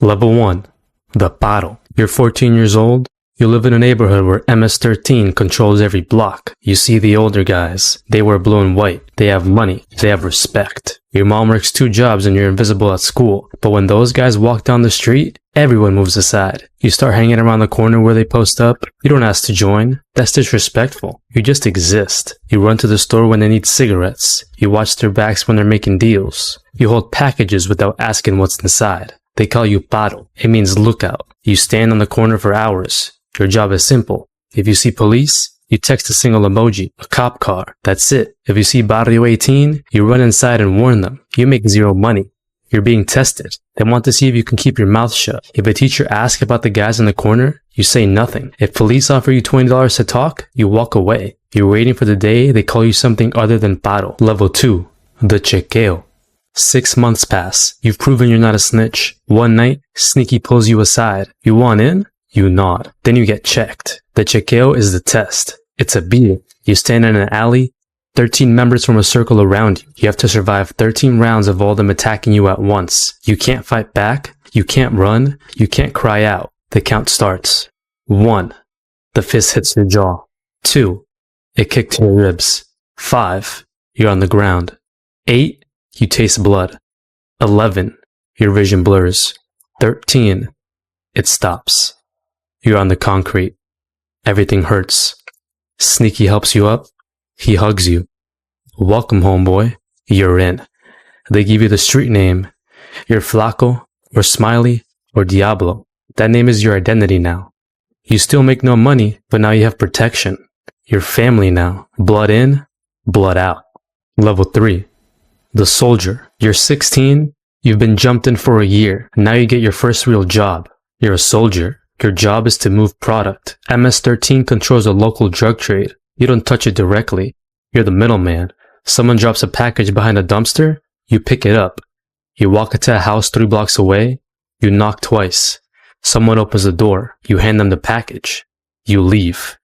Level 1. The Paro. You're 14 years old. You live in a neighborhood where MS-13 controls every block. You see the older guys. They wear blue and white. They have money. They have respect. Your mom works 2 jobs and you're invisible at school. But when those guys walk down the street, everyone moves aside. You start hanging around the corner where they post up. You don't ask to join. That's disrespectful. You just exist. You run to the store when they need cigarettes. You watch their backs when they're making deals. You hold packages without asking what's inside. They call you paro. It means lookout. You stand on the corner for hours. Your job is simple. If you see police, you text a single emoji, a cop car. That's it. If you see Barrio 18, you run inside and warn them. You make 0 money. You're being tested. They want to see if you can keep your mouth shut. If a teacher asks about the guys in the corner, you say nothing. If police offer you $20 to talk, you walk away. You're waiting for the day they call you something other than paro. Level 2. The chequeo. 6 months pass. You've proven you're not a snitch. One night, Sneaky pulls you aside. You want in? You nod. Then you get checked. The chequeo is the test. It's a beating. You stand in an alley, 13 members from a circle around you. You have to survive 13 rounds of all them attacking you at once. You can't fight back. You can't run. You can't cry out. The count starts. 1. The fist hits your jaw. 2. It kicked your ribs. 5. You're on the ground. 8. You taste blood. 11. Your vision blurs. 13. It stops. You're on the concrete. Everything hurts. Sneaky helps you up. He hugs you. Welcome, homeboy. You're in. They give you the street name. You're Flaco, or Smiley, or Diablo. That name is your identity now. You still make no money, but now you have protection. You're family now. Blood in, blood out. Level 3. The Soldier. You're 16. You've been jumped in for a year. Now you get your first real job. You're a soldier. Your job is to move product. MS-13 controls a local drug trade. You don't touch it directly. You're the middleman. Someone drops a package behind a dumpster. You pick it up. You walk into a house 3 blocks away. You knock twice. Someone opens the door. You hand them the package. You leave.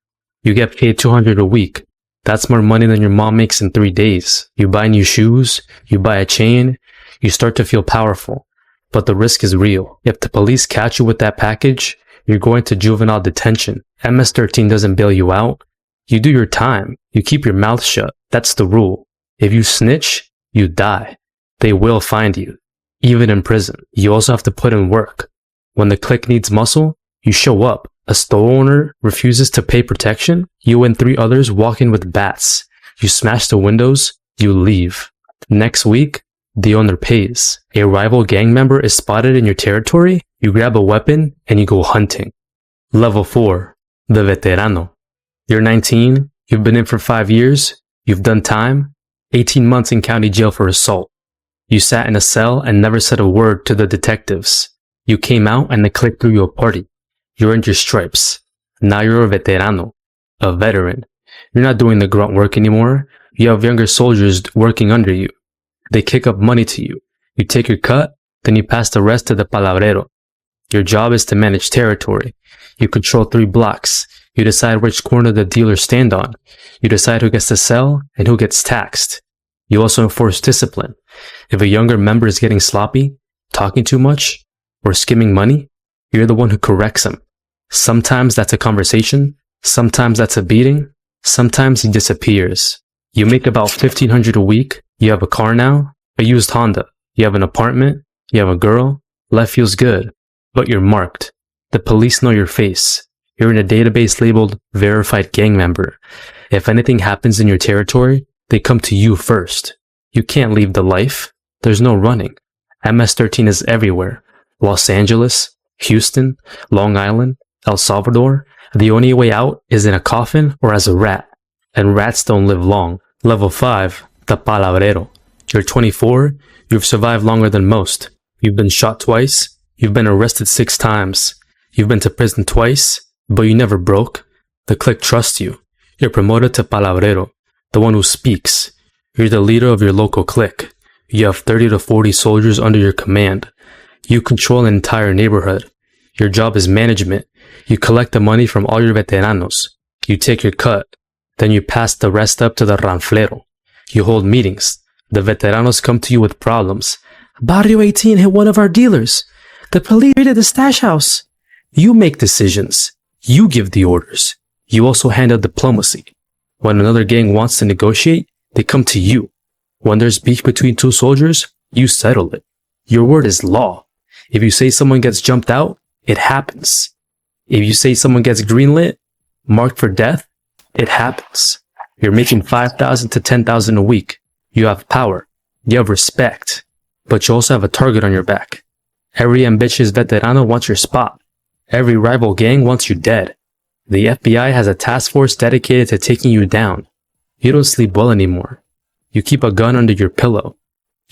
You get paid $200 a week. That's more money than your mom makes in 3 days. You buy new shoes. You buy a chain. You start to feel powerful. But the risk is real. If the police catch you with that package, you're going to juvenile detention. MS-13 doesn't bail you out. You do your time. You keep your mouth shut. That's the rule. If you snitch, you die. They will find you, even in prison. You also have to put in work. When the clique needs muscle, you show up. A store owner refuses to pay protection. You and 3 others walk in with bats. You smash the windows. You leave. Next week, the owner pays. A rival gang member is spotted in your territory. You grab a weapon and you go hunting. Level 4. The Veterano. You're 19. You've been in for 5 years. You've done time. 18 months in county jail for assault. You sat in a cell and never said a word to the detectives. You came out and the clique threw you a party. You earned your stripes. Now you're a veterano. A veteran. You're not doing the grunt work anymore. You have younger soldiers working under you. They kick up money to you. You take your cut, then you pass the rest to the palabrero. Your job is to manage territory. You control 3 blocks. You decide which corner the dealers stand on. You decide who gets to sell and who gets taxed. You also enforce discipline. If a younger member is getting sloppy, talking too much, or skimming money, you're the one who corrects him. Sometimes that's a conversation. Sometimes that's a beating. Sometimes he disappears. You make about $1,500 a week. You have a car now, a used Honda. You have an apartment. You have a girl. Life feels good. But you're marked. The police know your face. You're in a database labeled verified gang member. If anything happens in your territory, they come to you first. You can't leave the life. There's no running. MS-13 is everywhere. Los Angeles, Houston, Long Island, El Salvador. The only way out is in a coffin or as a rat. And rats don't live long. Level 5. The Palabrero. You're 24. You've survived longer than most. You've been shot twice. You've been arrested 6 times. You've been to prison twice, but you never broke. The clique trusts you. You're promoted to palabrero, the one who speaks. You're the leader of your local clique. You have 30 to 40 soldiers under your command. You control an entire neighborhood. Your job is management. You collect the money from all your veteranos. You take your cut. Then you pass the rest up to the ranflero. You hold meetings. The veteranos come to you with problems. Barrio 18 hit one of our dealers. The police raided the stash house. You make decisions. You give the orders. You also handle diplomacy. When another gang wants to negotiate, they come to you. When there's beef between two soldiers, you settle it. Your word is law. If you say someone gets jumped out, it happens. If you say someone gets greenlit, marked for death, it happens. You're making 5,000 to 10,000 a week. You have power. You have respect. But you also have a target on your back. Every ambitious veterano wants your spot. Every rival gang wants you dead. The FBI has a task force dedicated to taking you down. You don't sleep well anymore. You keep a gun under your pillow.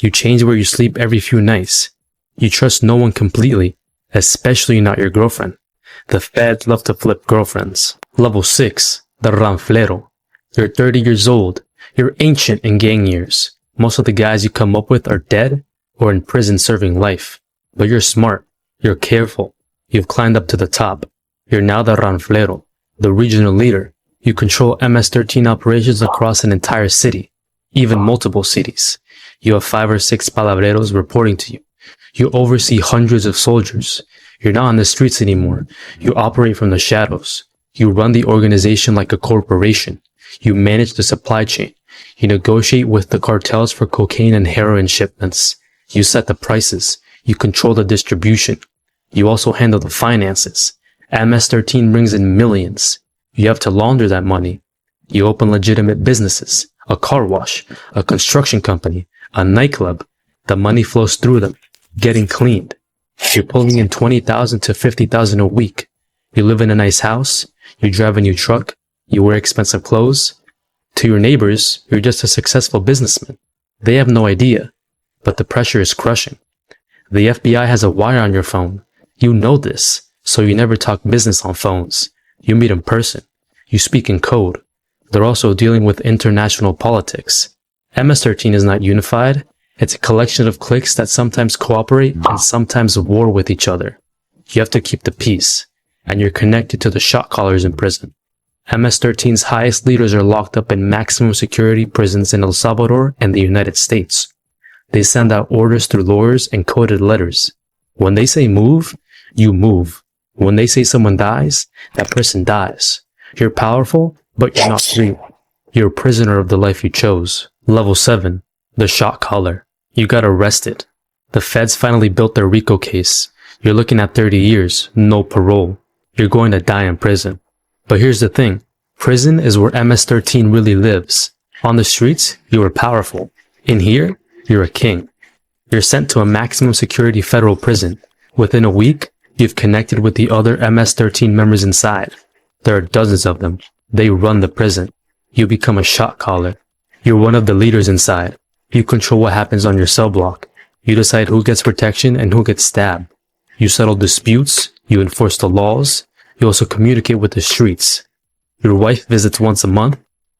You change where you sleep every few nights. You trust no one completely, especially not your girlfriend. The feds love to flip girlfriends. Level 6, the ranflero. You're 30 years old. You're ancient in gang years. Most of the guys you come up with are dead or in prison serving life. But you're smart. You're careful. You've climbed up to the top. You're now the ranflero, the regional leader. You control MS-13 operations across an entire city, even multiple cities. You have 5 or 6 palabreros reporting to you. You oversee hundreds of soldiers. You're not on the streets anymore. You operate from the shadows. You run the organization like a corporation. You manage the supply chain. You negotiate with the cartels for cocaine and heroin shipments. You set the prices. You control the distribution. You also handle the finances. MS-13 brings in millions. You have to launder that money. You open legitimate businesses, a car wash, a construction company, a nightclub. The money flows through them, getting cleaned. You're pulling in 20,000 to 50,000 a week. You live in a nice house. You drive a new truck. You wear expensive clothes. To your neighbors, you're just a successful businessman. They have no idea, but the pressure is crushing. The FBI has a wire on your phone. You know this, so you never talk business on phones. You meet in person. You speak in code. They're also dealing with international politics. MS-13 is not unified. It's a collection of cliques that sometimes cooperate and sometimes war with each other. You have to keep the peace, and you're connected to the shot callers in prison. MS-13's highest leaders are locked up in maximum security prisons in El Salvador and the United States. They send out orders through lawyers and coded letters. When they say move, you move. When they say someone dies, that person dies. You're powerful, but you're not free. You're a prisoner of the life you chose. Level 7, the shot caller. You got arrested. The feds finally built their RICO case. You're looking at 30 years, no parole. You're going to die in prison. But here's the thing. Prison is where MS-13 really lives. On the streets, you are powerful. In here, you're a king. You're sent to a maximum security federal prison. Within a week, you've connected with the other MS-13 members inside. There are dozens of them. They run the prison. You become a shot caller. You're one of the leaders inside. You control what happens on your cell block. You decide who gets protection and who gets stabbed. You settle disputes. You enforce the laws. You also communicate with the streets. Your wife visits once a month.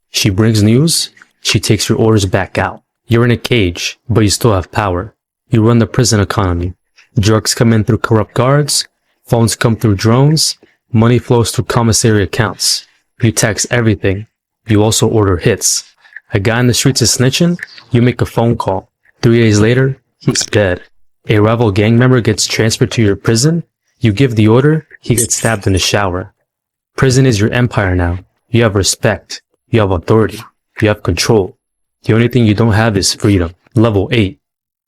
She brings news. She takes your orders back out. You're in a cage, but you still have power. You run the prison economy. Drugs come in through corrupt guards. Phones come through drones. Money flows through commissary accounts. You tax everything. You also order hits. A guy in the streets is snitching. You make a phone call. 3 days later, he's dead. A rival gang member gets transferred to your prison. You give the order, he gets stabbed in the shower. Prison is your empire now. You have respect. You have authority. You have control. The only thing you don't have is freedom. Level 8.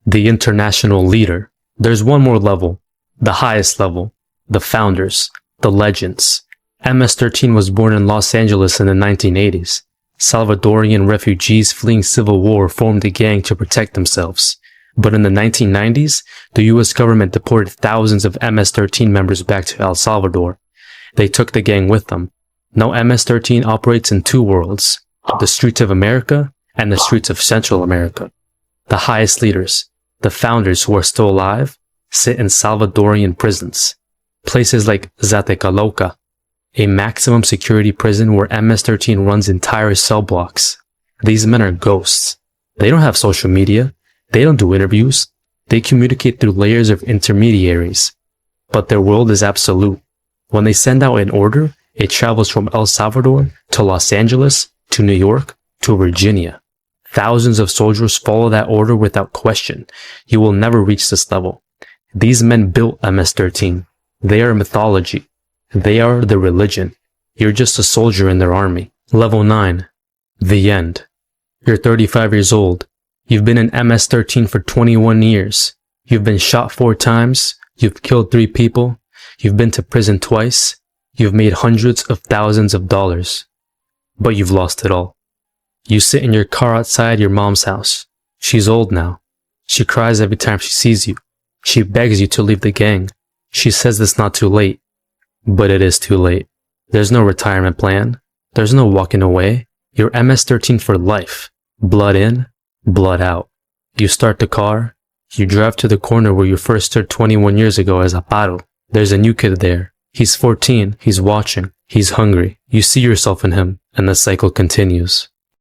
The international leader. There's one more level. The highest level. The founders. The legends. MS-13 was born in Los Angeles in the 1980s. Salvadorian refugees fleeing civil war formed a gang to protect themselves. But in the 1990s, the US government deported thousands of MS-13 members back to El Salvador. They took the gang with them. Now MS-13 operates in two worlds, the streets of America and the streets of Central America. The highest leaders, the founders who are still alive, sit in Salvadorian prisons. Places like Zatecaloca, a maximum security prison where MS-13 runs entire cell blocks. These men are ghosts. They don't have social media. They don't do interviews. They communicate through layers of intermediaries. But their world is absolute. When they send out an order, it travels from El Salvador to Los Angeles to New York to Virginia. Thousands of soldiers follow that order without question. You will never reach this level. These men built MS-13. They are mythology. They are the religion. You're just a soldier in their army. Level 9. The end. You're 35 years old. You've been in MS-13 for 21 years. You've been shot 4 times. You've killed 3 people. You've been to prison twice. You've made hundreds of thousands of dollars. But you've lost it all. You sit in your car outside your mom's house. She's old now. She cries every time she sees you. She begs you to leave the gang. She says it's not too late. But it is too late. There's no retirement plan. There's no walking away. You're MS-13 for life. Blood in, blood out. You start the car. You drive to the corner where you first stood 21 years ago as a paro. There's a new kid there. He's 14. He's watching. He's hungry. You see yourself in him, and the cycle continues.